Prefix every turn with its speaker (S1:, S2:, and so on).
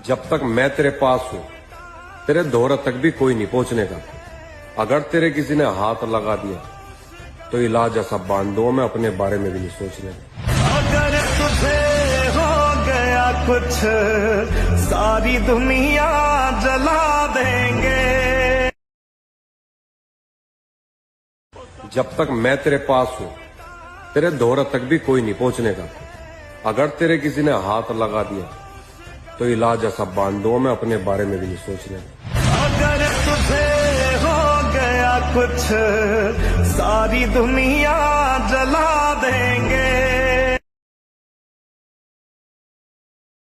S1: जब तक मैं तेरे पास हूं, तेरे दौर तक भी कोई नहीं पहुंचने का। अगर तेरे किसी ने हाथ लगा दिया तो इलाज ऐसा बांध दो, मैं अपने बारे में भी नहीं सोचने का।
S2: अगर तुझे हो गया कुछ, सारी दुनिया जला देंगे।
S1: जब तक मैं तेरे पास हूं, तेरे दौर तक भी कोई नहीं पहुंचने का। अगर तेरे किसी ने हाथ लगा दिया तो इलाज ऐसा बांध दो, मैं अपने बारे में भी नहीं सोचने का।
S2: अगर तुझे हो गया कुछ, सारी दुनिया जला देंगे।